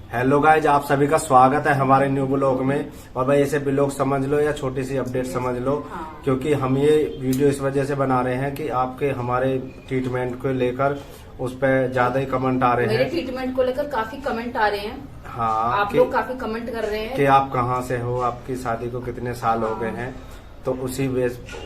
Hello guys, आप सभी का स्वागत है हमारे न्यू ब्लॉग में। और भाई ऐसे ब्लॉग समझ लो या छोटी सी अपडेट समझ लो। हाँ। क्योंकि हम ये वीडियो इस वजह से बना रहे हैं कि आपके हमारे ट्रीटमेंट को लेकर उस पर ज्यादा ही कमेंट आ रहे मेरे हैं। ट्रीटमेंट को लेकर काफी कमेंट आ रहे हैं। हाँ, आप लोग काफी कमेंट कर रहे हैं कि आप कहाँ से हो, आपकी शादी को कितने साल हो गए हैं। तो उसी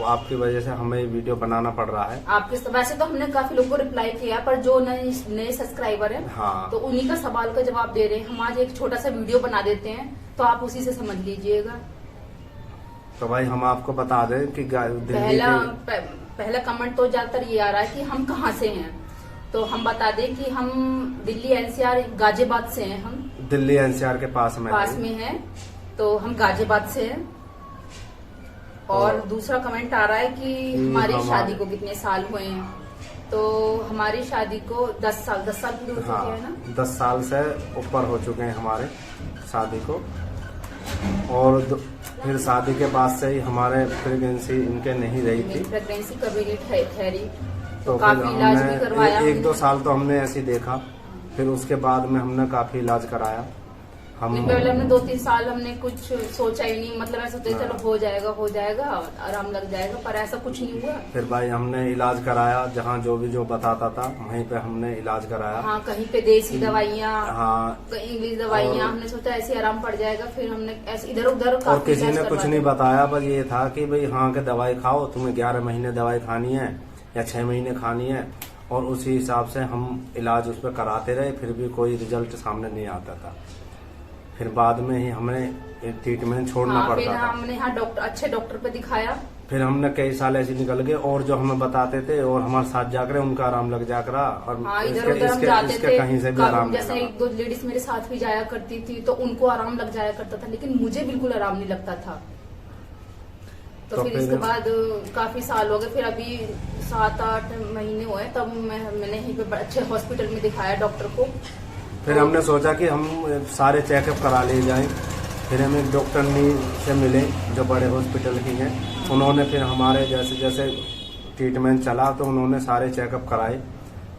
आपकी वजह से हमें ये वीडियो बनाना पड़ रहा है। आपके वैसे तो हमने काफी लोगों को रिप्लाई किया, पर जो नए सब्सक्राइबर हैं हाँ, तो उन्हीं का सवाल का जवाब दे रहे हैं। हम आज एक छोटा सा वीडियो बना देते हैं, तो आप उसी से समझ लीजिएगा। तो भाई हम आपको बता दें कि पहला कमेंट तो ज्यादातर ये आ रहा है कि हम कहाँ से हैं। तो हम बता दें कि हम दिल्ली एनसीआर गाजियाबाद से हैं। हम दिल्ली एनसीआर के पास में हैं, तो हम गाजियाबाद से हैं। और दूसरा कमेंट आ रहा है कि हमारी शादी को कितने साल हुए हैं। तो हमारी शादी को 10 साल पूरे हो चुके हैं ना। 10 साल से ऊपर हो चुके हैं हमारे शादी को। और फिर शादी के बाद से ही हमारे प्रेगनेंसी इनके नहीं रही थी। प्रेगनेंसी कभी नहीं ठहरी, तो काफी इलाज भी करवाया। 1-2 साल तो हमने ऐसे ही देखा। फिर उसके बाद में हमने काफी इलाज कराया। पहले हमने 2-3 साल हमने कुछ सोचा ही नहीं, मतलब ऐसा सोचा चलो हो जाएगा आराम लग जाएगा, पर ऐसा कुछ नहीं हुआ। फिर भाई हमने इलाज कराया, जहाँ जो बताता था वहीं पे हमने इलाज कराया। हाँ, कहीं पे देसी दवाइयाँ, हाँ, कहीं इंग्लिश दवाइयाँ। हमने सोचा ऐसे आराम पड़ जाएगा, फिर हमने ऐसे इधर उधर और किसी ने कुछ नहीं बताया। बस ये था कि भाई हाँ के दवाई खाओ, तुम्हें 11 महीने दवाई खानी है या 6 महीने खानी है। और उसी हिसाब से हम इलाज उस पर कराते रहे, फिर भी कोई रिजल्ट सामने नहीं आता था। फिर बाद में ही हमें ट्रीटमेंट छोड़ना पड़ता था। हमने अच्छे डॉक्टर पे दिखाया। फिर हमने कई साल ऐसे निकल गए, और जो हमें बताते थे और हमारे साथ जाकर उनका आराम लग जाकर और इधर उधर हम जाते थे, कहीं से भी आराम नहीं जैसे 1-2 लेडीज मेरे साथ भी जाया करती थी, तो उनको आराम लग जाया करता था, लेकिन मुझे बिल्कुल आराम नहीं लगता था। तो फिर इसके बाद काफी साल हो गए। फिर अभी 7-8 महीने हुए, तब मैंने यहीं पे अच्छे हॉस्पिटल में दिखाया डॉक्टर को। फिर हमने सोचा कि हम सारे चेकअप करा लिए जाएं। फिर हम एक डॉक्टर से मिले जो बड़े हॉस्पिटल की हैं। उन्होंने फिर हमारे जैसे ट्रीटमेंट चला तो उन्होंने सारे चेकअप कराए।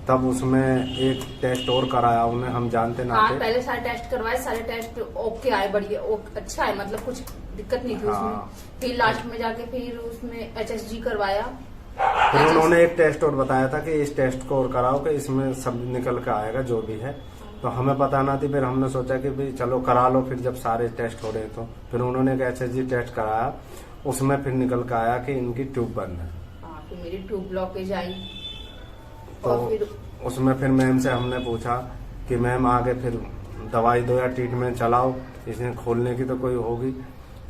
तब उसमें एक टेस्ट और कराया उन्हें, हम जानते ना थे। पहले सारे टेस्ट करवाए, सारे टेस्ट ओके आए, बढ़िया अच्छा है, मतलब कुछ दिक्कत नहीं थी उसमें। फिर लास्ट में जाके फिर उसमें HSG करवाया। फिर उन्होंने एक टेस्ट और बताया था कि इस टेस्ट को और कराओ कि इसमें सब निकल के आएगा जो भी है। तो हमें पता ना थी। फिर हमने सोचा कि भाई चलो करा लो। फिर जब सारे टेस्ट हो रहे तो फिर उन्होंने एक HSG टेस्ट कराया, उसमें फिर निकल के आया कि इनकी ट्यूब बंद है। फिर मेरी ट्यूब ब्लॉकेज आई। तो फिर उसमें फिर मैम से हमने पूछा कि मैम आगे फिर दवाई दो या ट्रीटमेंट चलाओ, इसमें खोलने की तो कोई होगी,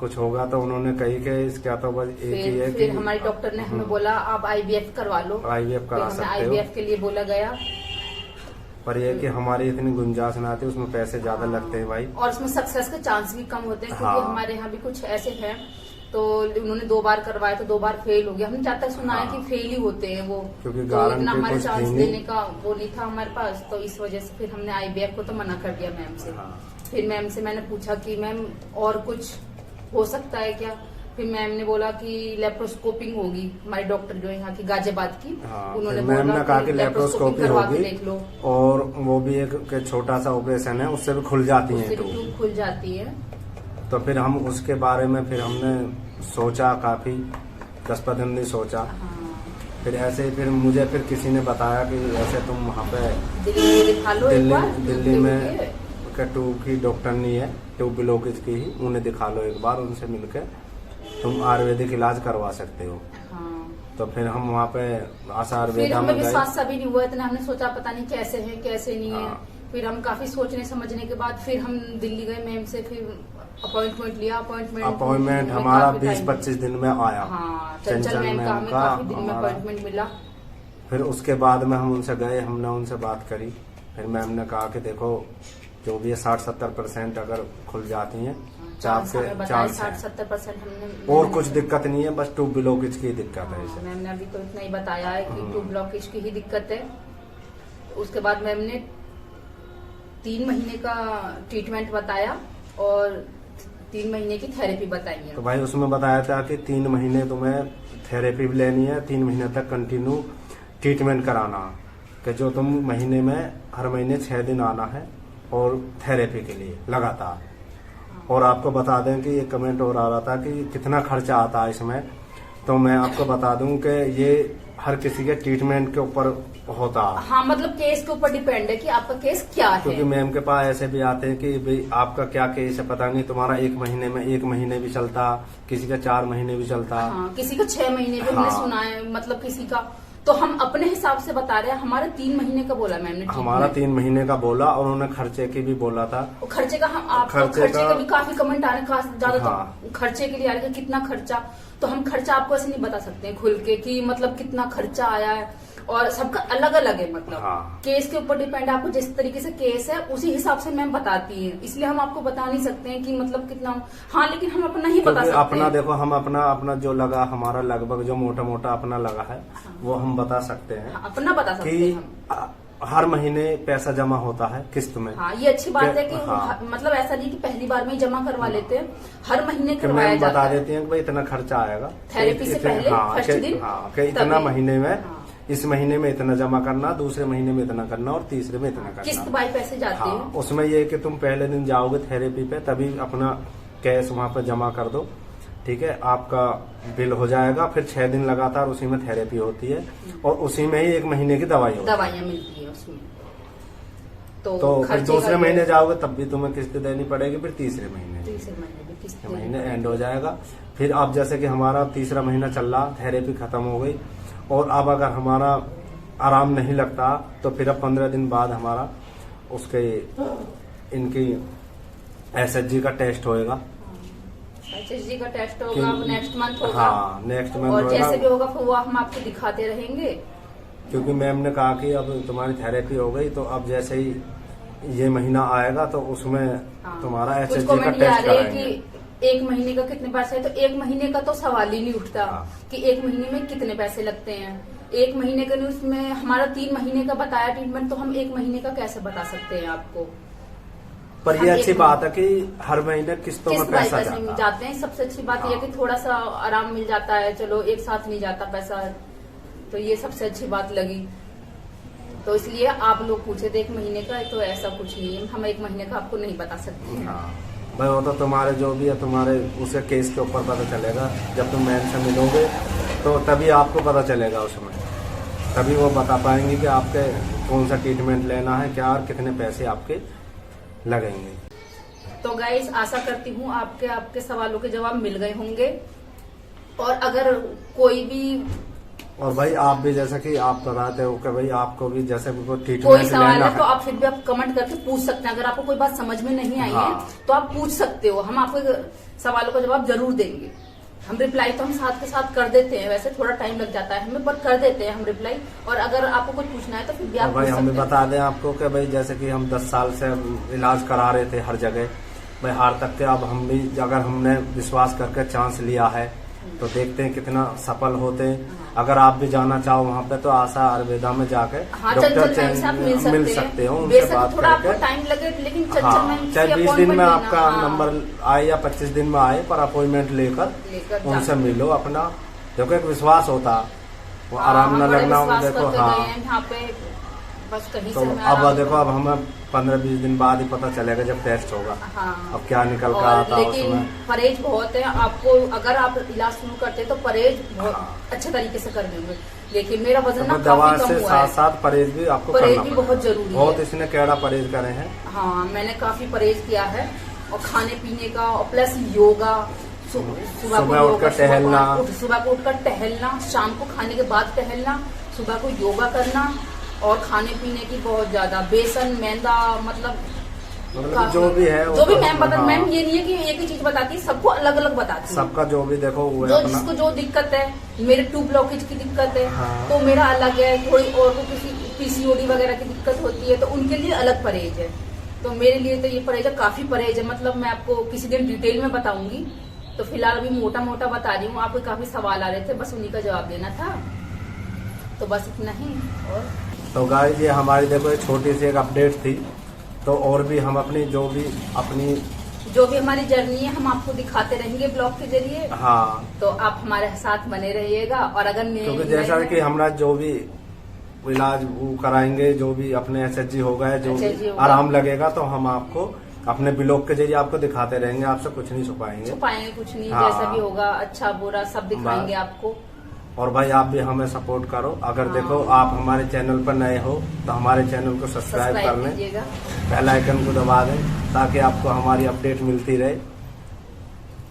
कुछ होगा। तो उन्होंने कही कि इसका तो बस एक ही है कि हमारे डॉक्टर ने हमें बोला आप IVF करवा लो। IVF करा सकते हो। IVF के लिए बोला गया, पर यह कि हमारी इतनी गुंजाइश ना थी, उसमें पैसे ज्यादा लगते हैं भाई, और उसमें सक्सेस के चांस भी कम होते हैं। क्योंकि हमारे यहाँ भी कुछ ऐसे हैं, तो उन्होंने 2 बार करवाया तो 2 बार फेल हो गया। हमने ज्यादा सुना है कि फेल ही होते हैं वो, क्योंकि तो इतना हमारे चांस देने का वो नहीं था हमारे पास। तो इस वजह से फिर हमने IVF को तो मना कर दिया मैम से। फिर मैम से मैंने पूछा कि मैम और कुछ हो सकता है क्या। फिर मैम ने बोला कि लेप्रोस्कोपिंग होगी। हमारे डॉक्टर जो है यहाँ की गाजियाबाद की, उन्होंने मैम ने कहा कि लेप्रोस्कोपी होगी, देख लो। और वो भी एक छोटा सा ऑपरेशन है, उससे भी खुल जाती है, ट्यूब खुल जाती है। तो फिर हम उसके बारे में फिर हमने सोचा, काफी 10-15 दिन सोचा। फिर ऐसे फिर मुझे फिर किसी ने बताया कि ऐसे तुम वहाँ पे दिल्ली में ट्यूब की डॉक्टर नहीं है, ट्यूब ब्लॉकेज की ही, उन्हें दिखा लो एक बार, उनसे मिलकर तुम आयुर्वेदिक इलाज करवा सकते हो। तो फिर हम वहाँ पे आशा आयुर्वेदा में गए। विश्वास भी नहीं हुआ इतना, हमने सोचा पता नहीं कैसे है कैसे नहीं है। फिर हम काफी सोचने समझने के बाद फिर हम दिल्ली गए मैम से, फिर अपॉइंटमेंट लिया। अपॉइंटमेंट हमारा 20-25 दिन में आया। चंचल मैम का हमें काफी दिन में अपॉइंटमेंट मिला। फिर उसके बाद में हम उनसे गए, हमने उनसे बात करी। फिर मैम ने कहा कि देखो जो भी है 60-70% अगर खुल जाती हैं, 60-70% और कुछ दिक्कत नहीं है, बस ट्यूब ब्लॉकेज की दिक्कत है। मैम ने अभी तो इतना ही बताया है कि ट्यूब ब्लॉकेज की ही दिक्कत है। उसके बाद मैम ने 3 महीने का ट्रीटमेंट बताया और 3 महीने की थेरेपी बताई है। तो भाई उसमें बताया था कि 3 महीने तुम्हें थेरेपी भी लेनी है, 3 महीने तक कंटिन्यू ट्रीटमेंट कराना, कि जो तुम महीने में हर महीने 6 दिन आना है और थेरेपी के लिए लगातार। और आपको बता दें कि ये कमेंट और आ रहा था कि कितना खर्चा आता है इसमें, तो मैं आपको बता दूं कि ये हर किसी के ट्रीटमेंट के ऊपर होता है। हाँ, मतलब केस के ऊपर डिपेंड है कि आपका केस क्या है। क्योंकि मैम के पास ऐसे भी आते हैं कि भाई आपका क्या केस है, पता नहीं, तुम्हारा 1 महीने भी चलता, किसी का 4 महीने भी चलता। हाँ, किसी का 6 महीने भी हमने सुना है, मतलब किसी का। तो हम अपने हिसाब से बता रहे हैं। हमारा 3 महीने का बोला मैम ने। हमारा 3 महीने का बोला, और उन्होंने खर्चे की भी बोला था। खर्चे का हम आप खर्चे का भी काफी कमेंट आ रहे हैं, ज्यादा हाँ। तो खर्चे के लिए आ रहे हैं, कितना खर्चा। तो हम खर्चा आपको ऐसे नहीं बता सकते हैं खुल के कि मतलब कितना खर्चा आया है, और सबका अलग अलग है। मतलब हाँ। केस के ऊपर डिपेंड है, आपको जिस तरीके से केस है उसी हिसाब से मैम बताती है, इसलिए हम आपको बता नहीं सकते हैं कि मतलब कितना। हाँ, लेकिन हम अपना ही बता सकते अपना हैं। देखो, हम अपना जो लगा, हमारा लगभग जो मोटा मोटा अपना लगा है, वो हम बता सकते हैं। हाँ, अपना बता सकते हैं हम। हर महीने पैसा जमा होता है किस्त में। हाँ, ये अच्छी बात है कि हाँ। मतलब ऐसा नहीं कि पहली बार में ही जमा करवा लेते हैं, हर महीने कि करवाया मैम जाता बता है। देती हैं कि भाई इतना खर्चा आएगा थेरेपी से पहले फर्स्ट दिन, हाँ, कि इतना महीने में, इस महीने में इतना जमा करना, दूसरे महीने में इतना करना, और तीसरे में इतना करना। किस्त बाई पैसे जाते हैं। उसमें ये है कि तुम पहले दिन जाओगे थेरेपी पे, तभी अपना कैश वहाँ पे जमा कर दो, ठीक है, आपका बिल हो जाएगा। फिर 6 दिन लगातार उसी में थेरेपी होती है, और उसी में ही 1 महीने की दवाइयाँ मिलती है उसमें। तो फिर दूसरे महीने जाओगे तब भी तुम्हें किस्त देनी पड़ेगी, फिर तीसरे महीने भी किस्त महीने एंड हो जाएगा। फिर अब जैसे कि हमारा तीसरा महीना चल रहा, थेरेपी खत्म हो गई, और अब अगर हमारा आराम नहीं लगता तो फिर अब 15 दिन बाद हमारा उसके इनकी SHG का टेस्ट होएगा। SHG का टेस्ट होगा, नेक्स्ट मंथ होगा। हाँ, नेक्स्ट मंथ और जैसे भी होगा फिर वो हम आपको दिखाते रहेंगे। क्योंकि मैम ने कहा कि अब तुम्हारी थेरेपी हो गई, तो अब जैसे ही ये महीना आएगा तो उसमें तुम्हारा SHG का टेस्ट कराएंगे। 1 महीने का कितने पैसे है, तो 1 महीने का तो सवाल ही नहीं उठता कि 1 महीने में कितने पैसे लगते हैं। 1 महीने का उसमें हमारा 3 महीने का बताया ट्रीटमेंट, तो हम 1 महीने का कैसे बता सकते हैं आपको। पर ये अच्छी बात है कि हर महीने किस्तों में पैसा जाते हैं। सबसे अच्छी बात यह कि थोड़ा सा आराम मिल जाता है, चलो एक साथ नहीं जाता पैसा, तो ये सबसे अच्छी बात लगी। तो इसलिए आप लोग पूछे थे 1 महीने का, तो ऐसा कुछ नहीं है, हम 1 महीने का आपको नहीं बता सकते हैं। भाई वो तो तुम्हारे जो भी है, तुम्हारे उसे केस के ऊपर पता चलेगा। जब तुम मैम से मिलोगे तो तभी आपको पता चलेगा, उसमें तभी वो बता पाएंगे कि आपके कौन सा ट्रीटमेंट लेना है, क्या और कितने पैसे आपके लगेंगे। तो गाइस, आशा करती हूँ आपके सवालों के जवाब मिल गए होंगे। और अगर कोई भी, और भाई आप भी जैसा कि आप बताते हो कि भाई आपको भी जैसे कोई सवाल है तो आप फिर भी आप कमेंट करके पूछ सकते हैं। अगर आपको कोई बात समझ में नहीं आई है तो आप पूछ सकते हो, हम आपको सवालों का जवाब जरूर देंगे। हम रिप्लाई तो हम साथ के साथ कर देते हैं, वैसे थोड़ा टाइम लग जाता है हमें, पर कर देते हैं हम रिप्लाई। और अगर आपको कुछ पूछना है तो फिर भी आप भाई हम भी बता दें आपको कि भाई जैसे कि हम 10 साल से इलाज करा रहे थे हर जगह, भाई हार तक के, अब हम भी अगर हमने विश्वास करके चांस लिया है तो देखते हैं कितना सफल होते हैं। अगर आप भी जाना चाहो वहाँ पे तो आशा आयुर्वेदा में जाके डॉक्टर मिल सकते हो, उनसे बात करके। टाइम लगे लेकिन चाहे 20 दिन में आपका नंबर आए या 25 दिन में आए, पर अपॉइंटमेंट लेकर उनसे मिलो। अपना देखो एक विश्वास होता, वो आराम न लगना, देखो। यहाँ पे बस कहीं तो से अब देखो, अब हमें 15-20 दिन बाद ही पता चलेगा जब टेस्ट होगा। अब क्या निकल कर आता है उसमें। परहेज बहुत है आपको, अगर आप इलाज शुरू करते हैं तो परहेज बहुत अच्छे तरीके से कर देंगे। लेकिन मेरा वजन ना दवा काफी कम से हुआ साथ है। साथ परहेज भी आपको परहेज करना भी पड़ेगा। बहुत जरूरी है। बहुत इसने कैड़ा परहेज करे हैं। हाँ, मैंने काफी परहेज किया है, और खाने पीने का, और प्लस योगा, सुबह उठकर टहलना, सुबह को उठकर टहलना, शाम को खाने के बाद टहलना, सुबह को योगा करना, और खाने पीने की बहुत ज्यादा बेसन, मैदा, मतलब जो भी है, जो भी मैम बता। मैम ये नहीं है कि एक ही चीज बताती है, सबको अलग अलग बताती है। सबका जो भी देखो वो जो जिसको जो दिक्कत है, मेरे ट्यूब ब्लॉकेज की दिक्कत है तो मेरा अलग है, थोड़ी और को किसी PCOD वगैरह की दिक्कत होती है तो उनके लिए अलग परहेज है। तो मेरे लिए तो ये परहेज है, काफी परहेज है। मतलब मैं आपको किसी दिन डिटेल में बताऊंगी, तो फिलहाल अभी मोटा मोटा बता रही हूँ। आपको काफी सवाल आ रहे थे, बस उन्हीं का जवाब देना था, तो बस इतना ही। और तो गाइस, ये हमारी देखो एक छोटी सी एक अपडेट थी। तो और भी हम अपनी जो भी हमारी जर्नी है हम आपको दिखाते रहेंगे ब्लॉग के जरिए। हाँ, तो आप हमारे साथ बने रहिएगा। और अगर क्योंकि जैसा कि हमारा जो भी इलाज वो कराएंगे, जो भी अपने SHG होगा, जो भी SHG होगा। आराम लगेगा तो हम आपको अपने ब्लॉग के जरिए आपको दिखाते रहेंगे, आपसे कुछ नहीं छुपाएंगे कुछ नहीं। हाँ। जैसा भी होगा अच्छा बुरा सब दिखाएंगे आपको। और भाई आप भी हमें सपोर्ट करो। अगर देखो आप हमारे चैनल पर नए हो तो हमारे चैनल को सब्सक्राइब कर लें, कीजिएगा, बेल आइकन को दबा दें ताकि आपको हमारी अपडेट मिलती रहे।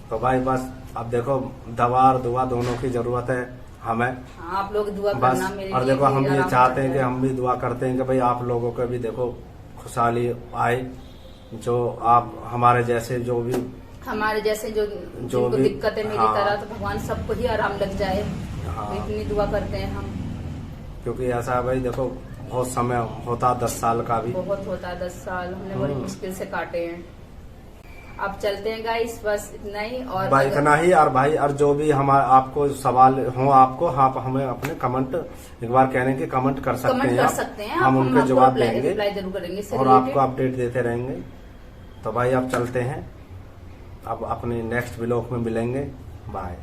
तो भाई बस अब देखो दवा और दुआ दोनों की जरूरत है हमें। हाँ, आप लोग दुआ बस करना मेरे और लिए देखो हम भी ये आराम चाहते हैं करता कि है। हम भी दुआ करते हैं कि भाई आप लोगों को भी देखो खुशहाली आए, जो आप हमारे जैसे जो भी हमारे जैसे जो जिनको भी- दिक्कत है मेरी हाँ। तरह, तो भगवान सबको ही आराम लग जाए। हाँ। तो इतनी दुआ करते हैं हम। क्योंकि ऐसा है भाई देखो बहुत समय होता 10 साल का भी। बहुत होता है 10 साल हमने बड़ी मुश्किल से काटे हैं। अब चलते हैं गाइस, बस इतना ही। और भाई इतना ही। और भाई और जो भी हमारा आपको सवाल हो आपको, आप हमें अपने कमेंट एक बार कहने के कमेंट कर सकते कमेंट हैं कर आप। सकते हैं, हम उनके जवाब देंगे रिप्लाई जरूर करेंगे इससे और आपको related। अपडेट देते रहेंगे। तो भाई अब चलते हैं, अब अपने नेक्स्ट व्लॉग में मिलेंगे। बाय।